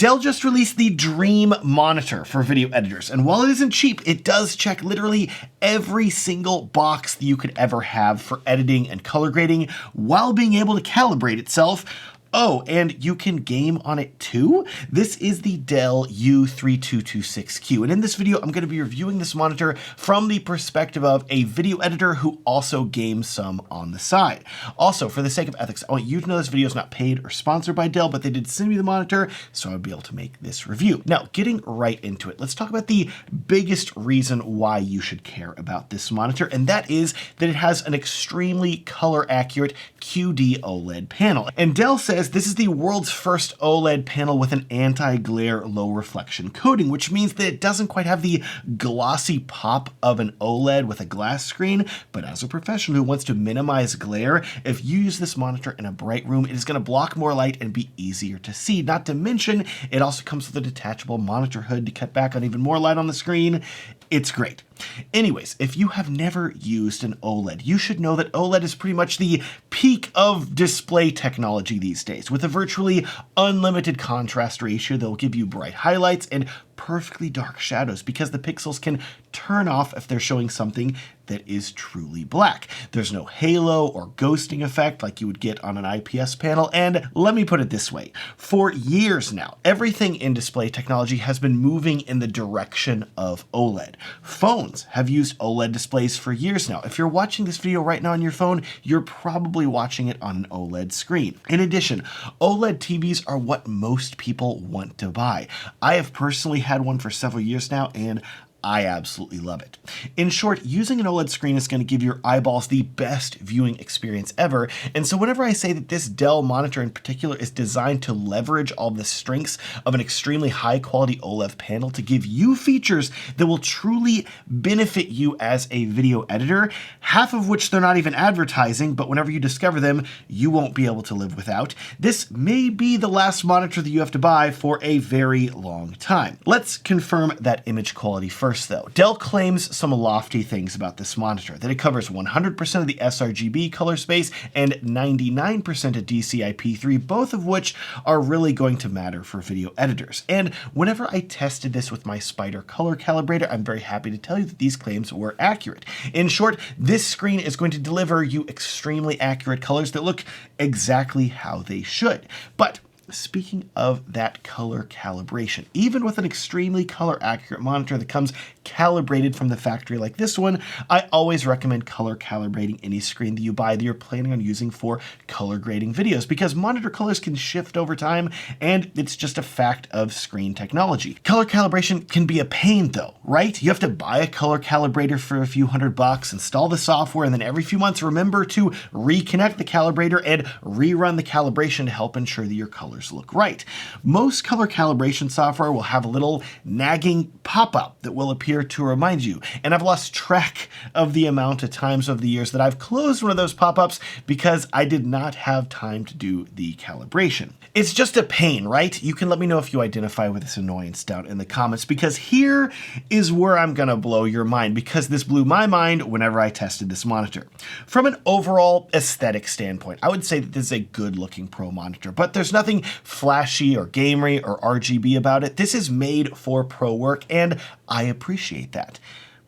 Dell just released the Dream Monitor for video editors, and while it isn't cheap, it does check literally every single box that you could ever have for editing and color grading while being able to calibrate itself. Oh, and you can game on it too? This is the Dell U3226Q, and in this video, I'm going to be reviewing this monitor from the perspective of a video editor who also games some on the side. Also, for the sake of ethics, I want you to know this video is not paid or sponsored by Dell, but they did send me the monitor, so I would be able to make this review. Now, getting right into it, let's talk about the biggest reason why you should care about this monitor, and that is that it has an extremely color-accurate QD OLED panel. And Dell says this is the world's first OLED panel with an anti-glare low reflection coating, which means that it doesn't quite have the glossy pop of an OLED with a glass screen, but as a professional who wants to minimize glare, if you use this monitor in a bright room, it is going to block more light and be easier to see. Not to mention, it also comes with a detachable monitor hood to cut back on even more light on the screen. It's great. Anyways, if you have never used an OLED, you should know that OLED is pretty much the peak of display technology these days, with a virtually unlimited contrast ratio that will give you bright highlights and perfectly dark shadows because the pixels can turn off if they're showing something that is truly black. There's no halo or ghosting effect like you would get on an IPS panel, and let me put it this way. For years now, everything in display technology has been moving in the direction of OLED. Phones have used OLED displays for years now. If you're watching this video right now on your phone, you're probably watching it on an OLED screen. In addition, OLED TVs are what most people want to buy. I have personally had one for several years now, and I absolutely love it. In short, using an OLED screen is going to give your eyeballs the best viewing experience ever, and so whenever I say that this Dell monitor in particular is designed to leverage all the strengths of an extremely high quality OLED panel to give you features that will truly benefit you as a video editor, half of which they're not even advertising, but whenever you discover them, you won't be able to live without, this may be the last monitor that you have to buy for a very long time. Let's confirm that image quality first. Though. Dell claims some lofty things about this monitor, that it covers 100% of the sRGB color space and 99% of DCI-P3, both of which are really going to matter for video editors. And whenever I tested this with my Spider color calibrator, I'm very happy to tell you that these claims were accurate. In short, this screen is going to deliver you extremely accurate colors that look exactly how they should. But speaking of that color calibration, even with an extremely color accurate monitor that comes calibrated from the factory like this one, I always recommend color calibrating any screen that you buy that you're planning on using for color grading videos, because monitor colors can shift over time and it's just a fact of screen technology. Color calibration can be a pain though, right? You have to buy a color calibrator for a few $100, install the software, and then every few months remember to reconnect the calibrator and rerun the calibration to help ensure that your colors look right. Most color calibration software will have a little nagging pop-up that will appear to remind you, and I've lost track of the amount of times over the years that I've closed one of those pop-ups because I did not have time to do the calibration. It's just a pain, right? You can let me know if you identify with this annoyance down in the comments, because here is where I'm gonna blow your mind, because this blew my mind whenever I tested this monitor. From an overall aesthetic standpoint, I would say that this is a good looking pro monitor, but there's nothing flashy or gamery or RGB about it. This is made for pro work, and I appreciate that.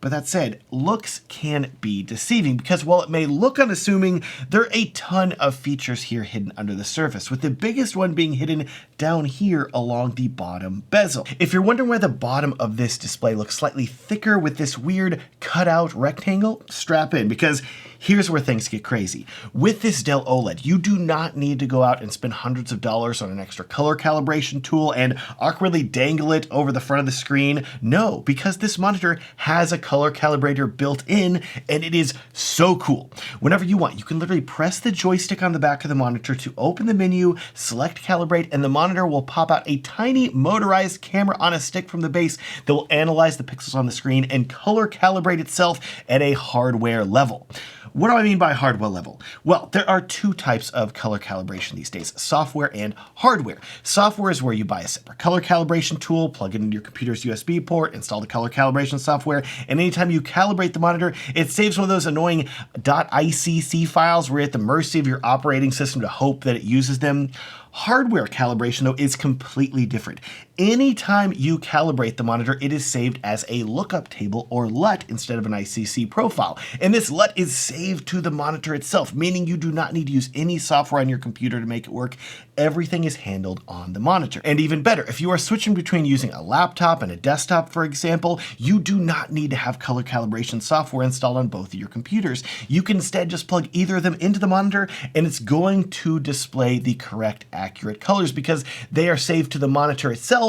But that said, looks can be deceiving, because while it may look unassuming, there are a ton of features here hidden under the surface, with the biggest one being hidden down here along the bottom bezel. If you're wondering why the bottom of this display looks slightly thicker with this weird cutout rectangle, strap in, because here's where things get crazy. With this Dell OLED, you do not need to go out and spend hundreds of dollars on an extra color calibration tool and awkwardly dangle it over the front of the screen. No, because this monitor has a color calibrator built in, and it is so cool. Whenever you want, you can literally press the joystick on the back of the monitor to open the menu, select calibrate, and the monitor will pop out a tiny motorized camera on a stick from the base that will analyze the pixels on the screen and color calibrate itself at a hardware level. What do I mean by hardware level? Well, there are two types of color calibration these days, software and hardware. Software is where you buy a separate color calibration tool, plug it into your computer's USB port, install the color calibration software, and anytime you calibrate the monitor, it saves one of those annoying .icc files where you're at the mercy of your operating system to hope that it uses them. Hardware calibration, though, is completely different. Anytime you calibrate the monitor, it is saved as a lookup table or LUT instead of an ICC profile. And this LUT is saved to the monitor itself, meaning you do not need to use any software on your computer to make it work. Everything is handled on the monitor. And even better, if you are switching between using a laptop and a desktop, for example, you do not need to have color calibration software installed on both of your computers. You can instead just plug either of them into the monitor and it's going to display the correct, accurate colors because they are saved to the monitor itself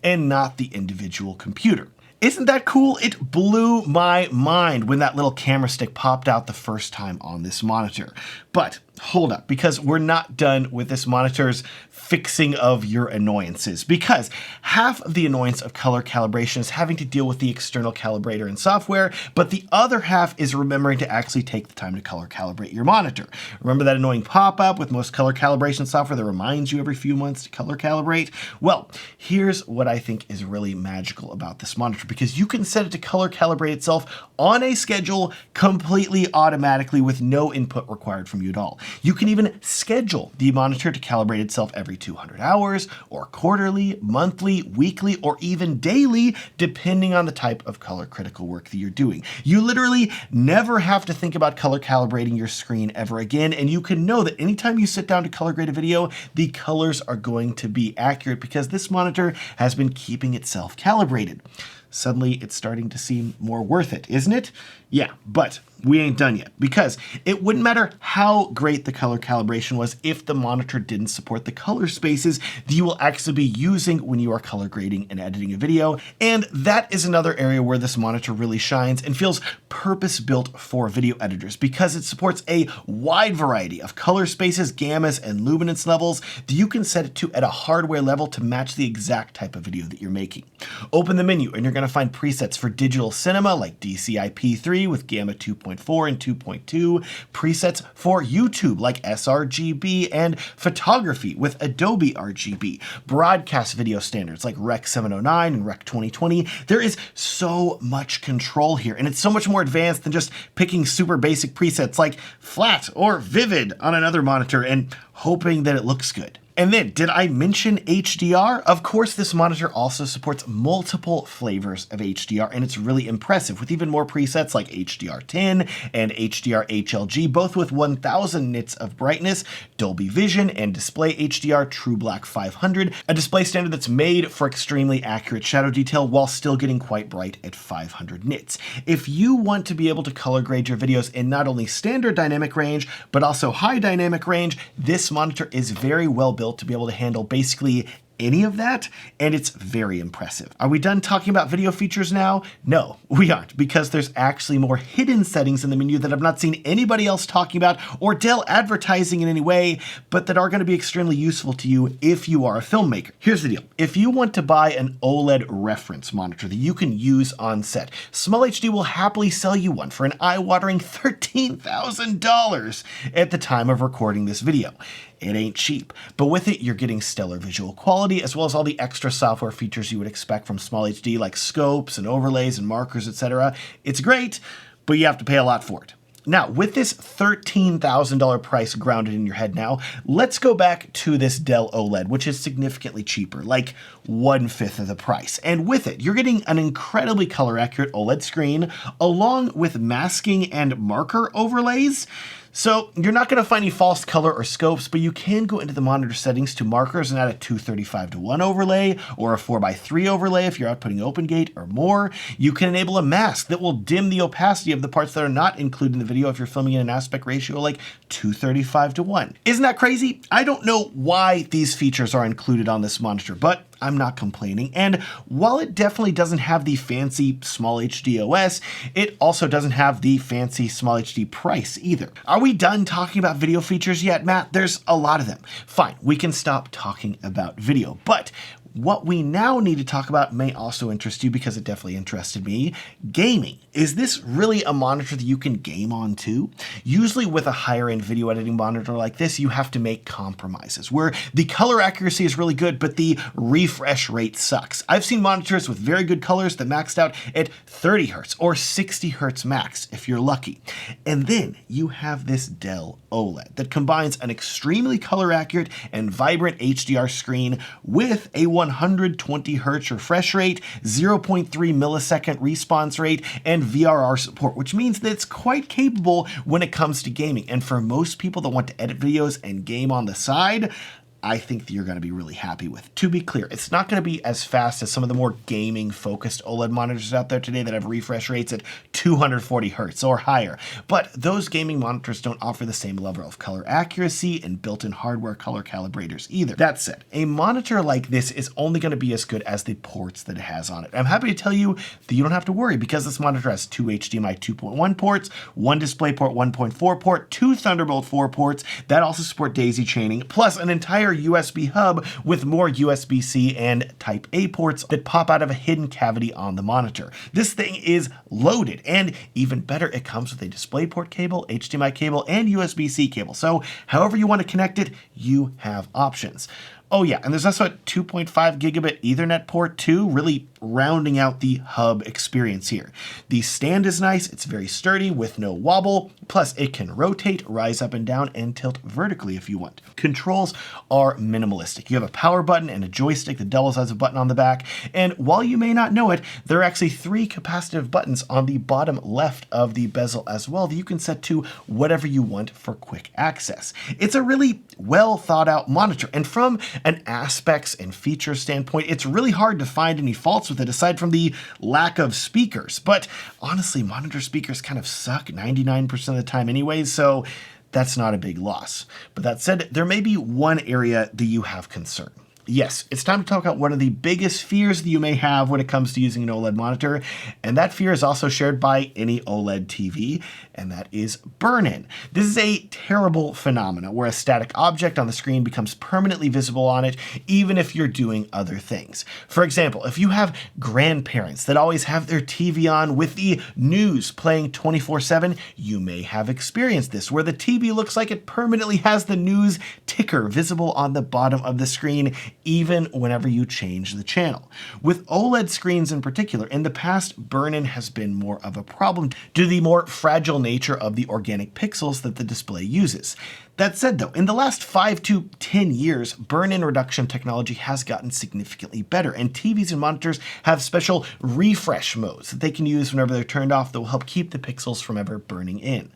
and not the individual computer. Isn't that cool? It blew my mind when that little camera stick popped out the first time on this monitor. But hold up, because we're not done with this monitor's fixing of your annoyances, because half of the annoyance of color calibration is having to deal with the external calibrator and software, but the other half is remembering to actually take the time to color calibrate your monitor. Remember that annoying pop-up with most color calibration software that reminds you every few months to color calibrate? Well, here's what I think is really magical about this monitor, because you can set it to color calibrate itself on a schedule completely automatically with no input required from you at all. You can even schedule the monitor to calibrate itself every 200 hours, or quarterly, monthly, weekly, or even daily, depending on the type of color critical work that you're doing. You literally never have to think about color calibrating your screen ever again, and you can know that anytime you sit down to color grade a video, the colors are going to be accurate because this monitor has been keeping itself calibrated. Suddenly it's starting to seem more worth it, isn't it? Yeah, but we ain't done yet, because it wouldn't matter how great the color calibration was if the monitor didn't support the color spaces that you will actually be using when you are color grading and editing a video. And that is another area where this monitor really shines and feels purpose-built for video editors, because it supports a wide variety of color spaces, gammas, and luminance levels that you can set it to at a hardware level to match the exact type of video that you're making. Open the menu and you're going to find presets for digital cinema like DCI-P3 with gamma 2.4 and 2.2, presets for YouTube like sRGB, and photography with Adobe RGB, broadcast video standards like Rec 709 and Rec 2020. There is so much control here, and it's so much more advanced than just picking super basic presets like flat or vivid on another monitor and hoping that it looks good. And then, did I mention HDR? Of course, this monitor also supports multiple flavors of HDR, and it's really impressive with even more presets like HDR10 and HDR HLG, both with 1000 nits of brightness, Dolby Vision, and Display HDR True Black 500, a display standard that's made for extremely accurate shadow detail while still getting quite bright at 500 nits. If you want to be able to color grade your videos in not only standard dynamic range, but also high dynamic range, this monitor is very well built to be able to handle basically any of that, and it's very impressive. Are we done talking about video features now? No, we aren't, because there's actually more hidden settings in the menu that I've not seen anybody else talking about or Dell advertising in any way, but that are going to be extremely useful to you if you are a filmmaker. Here's the deal. If you want to buy an OLED reference monitor that you can use on set, SmallHD will happily sell you one for an eye-watering $13,000 at the time of recording this video. It ain't cheap, but with it, you're getting stellar visual quality, as well as all the extra software features you would expect from SmallHD, like scopes and overlays and markers, etc. It's great, but you have to pay a lot for it. Now, with this $13,000 price grounded in your head now, let's go back to this Dell OLED, which is significantly cheaper, like 1/5 of the price. And with it, you're getting an incredibly color accurate OLED screen, along with masking and marker overlays. So you're not going to find any false color or scopes, but you can go into the monitor settings to markers and add a 235:1 overlay or a 4:3 overlay if you're outputting OpenGate or more. You can enable a mask that will dim the opacity of the parts that are not included in the video if you're filming in an aspect ratio like 235:1. Isn't that crazy? I don't know why these features are included on this monitor, but I'm not complaining. And while it definitely doesn't have the fancy SmallHD OS, it also doesn't have the fancy SmallHD price either. Are we done talking about video features yet, Matt? There's a lot of them. Fine, we can stop talking about video, but What we now need to talk about may also interest you because it definitely interested me. Gaming. Is this really a monitor that you can game on too? Usually with a higher end video editing monitor like this, you have to make compromises where the color accuracy is really good, but the refresh rate sucks. I've seen monitors with very good colors that maxed out at 30 Hertz or 60 Hertz max if you're lucky. And then you have this Dell OLED that combines an extremely color accurate and vibrant HDR screen with a 120 Hertz refresh rate, 0.3 millisecond response rate, and VRR support, which means that it's quite capable when it comes to gaming. And for most people that want to edit videos and game on the side, I think that you're going to be really happy with. To be clear, it's not going to be as fast as some of the more gaming-focused OLED monitors out there today that have refresh rates at 240 Hertz or higher, but those gaming monitors don't offer the same level of color accuracy and built-in hardware color calibrators either. That said, a monitor like this is only going to be as good as the ports that it has on it. I'm happy to tell you that you don't have to worry because this monitor has two HDMI 2.1 ports, one DisplayPort 1.4 port, two Thunderbolt 4 ports that also support daisy chaining, plus an entire USB hub with more USB-C and Type-A ports that pop out of a hidden cavity on the monitor. This thing is loaded, and even better, it comes with a DisplayPort cable, HDMI cable, and USB-C cable. So however you want to connect it, you have options. Oh yeah, and there's also a 2.5 gigabit Ethernet port too, really rounding out the hub experience here. The stand is nice, it's very sturdy with no wobble, plus it can rotate, rise up and down, and tilt vertically if you want. Controls are minimalistic. You have a power button and a joystick that doubles as a button on the back, and while you may not know it, there are actually 3 capacitive buttons on the bottom left of the bezel as well that you can set to whatever you want for quick access. It's a really well thought out monitor, and from an aspects and feature standpoint, it's really hard to find any faults with it aside from the lack of speakers. But honestly, monitor speakers kind of suck 99% of the time anyways, so that's not a big loss. But that said, there may be one area that you have concern. Yes, it's time to talk about one of the biggest fears that you may have when it comes to using an OLED monitor, and that fear is also shared by any OLED TV, and that is burn-in. This is a terrible phenomenon where a static object on the screen becomes permanently visible on it, even if you're doing other things. For example, if you have grandparents that always have their TV on with the news playing 24/7, you may have experienced this, where the TV looks like it permanently has the news ticker visible on the bottom of the screen, even whenever you change the channel. With OLED screens in particular, in the past, burn-in has been more of a problem due to the more fragile nature of the organic pixels that the display uses. That said though, in the last 5 to 10 years, burn-in reduction technology has gotten significantly better, and TVs and monitors have special refresh modes that they can use whenever they're turned off that will help keep the pixels from ever burning in.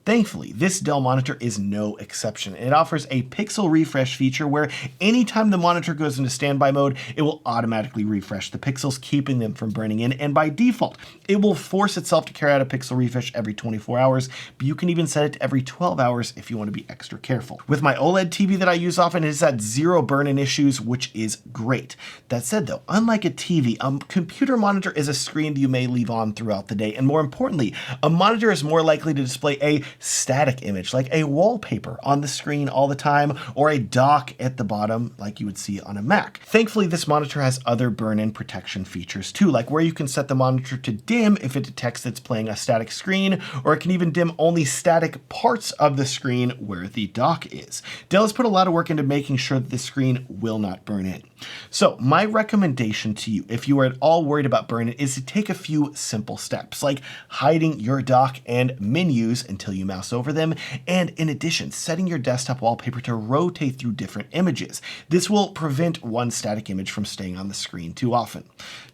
Thankfully, this Dell monitor is no exception. It offers a pixel refresh feature where anytime the monitor goes into standby mode, it will automatically refresh the pixels, keeping them from burning in, and by default, it will force itself to carry out a pixel refresh every 24 hours, but you can even set it to every 12 hours if you want to be extra careful. With my OLED TV that I use often, it has had 0 burn-in issues, which is great. That said though, unlike a TV, a computer monitor is a screen that you may leave on throughout the day, and more importantly, a monitor is more likely to display a static image, like a wallpaper on the screen all the time, or a dock at the bottom like you would see on a Mac. Thankfully, this monitor has other burn-in protection features too, like where you can set the monitor to dim if it detects it's playing a static screen, or it can even dim only static parts of the screen where the dock is. Dell has put a lot of work into making sure that the screen will not burn in. So my recommendation to you, if you are at all worried about burn-in, is to take a few simple steps, like hiding your dock and menus until you mouse over them, and in addition, setting your desktop wallpaper to rotate through different images. This will prevent one static image from staying on the screen too often.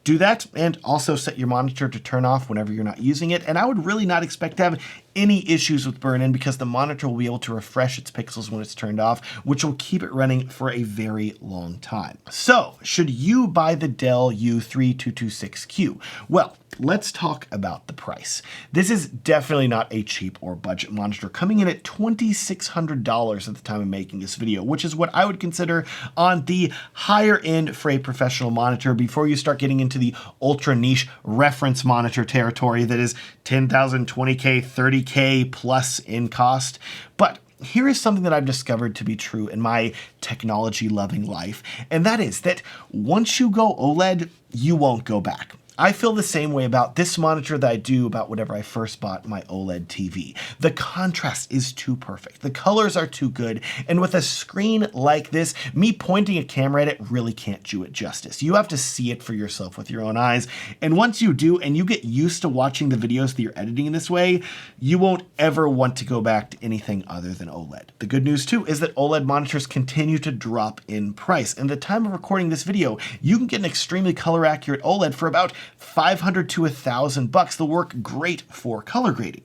Do that, and also set your monitor to turn off whenever you're not using it, and I would really not expect to have any issues with burn-in because the monitor will be able to refresh its pixels when it's turned off, which will keep it running for a very long time. So, should you buy the Dell U3226Q? Well, let's talk about the price. This is definitely not a cheap or budget monitor, coming in at $2,600 at the time of making this video, which is what I would consider on the higher end for a professional monitor before you start getting into the ultra niche reference monitor territory that is $10,000, $20K, $30K plus in cost. But here is something that I've discovered to be true in my technology-loving life, and that is that once you go OLED, you won't go back. I feel the same way about this monitor that I do about whenever I first bought my OLED TV. The contrast is too perfect. The colors are too good. And with a screen like this, me pointing a camera at it really can't do it justice. You have to see it for yourself with your own eyes. And once you do, and you get used to watching the videos that you're editing in this way, you won't ever want to go back to anything other than OLED. The good news too is that OLED monitors continue to drop in price. And at the time of recording this video, you can get an extremely color accurate OLED for about $500 to $1,000. They'll work great for color grading.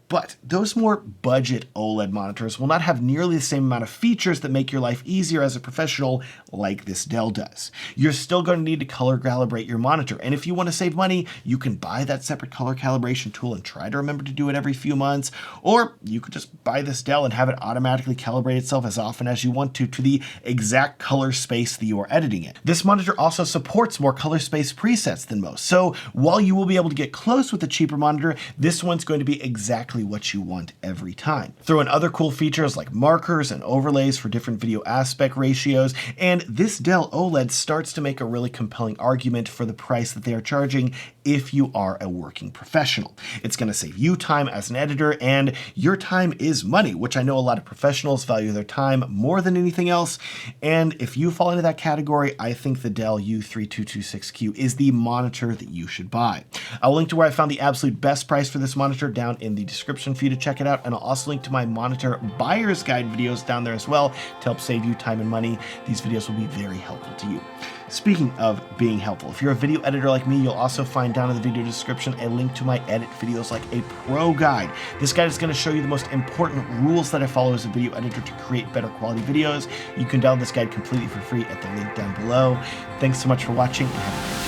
But those more budget OLED monitors will not have nearly the same amount of features that make your life easier as a professional like this Dell does. You're still going to need to color calibrate your monitor, and if you want to save money, you can buy that separate color calibration tool and try to remember to do it every few months, or you could just buy this Dell and have it automatically calibrate itself as often as you want to the exact color space that you are editing in. This monitor also supports more color space presets than most, so while you will be able to get close with a cheaper monitor, this one's going to be exactly what you want every time. Throw in other cool features like markers and overlays for different video aspect ratios, and this Dell OLED starts to make a really compelling argument for the price that they are charging if you are a working professional. It's going to save you time as an editor, and your time is money, which I know a lot of professionals value their time more than anything else, and if you fall into that category, I think the Dell U3226Q is the monitor that you should buy. I'll link to where I found the absolute best price for this monitor down in the description for you to check it out, and I'll also link to my monitor buyer's guide videos down there as well to help save you time and money. These videos will be very helpful to you. Speaking of being helpful, if you're a video editor like me, you'll also find down in the video description a link to my edit videos like a pro guide. This guide is going to show you the most important rules that I follow as a video editor to create better quality videos. You can download this guide completely for free at the link down below. Thanks so much for watching, and have a great day.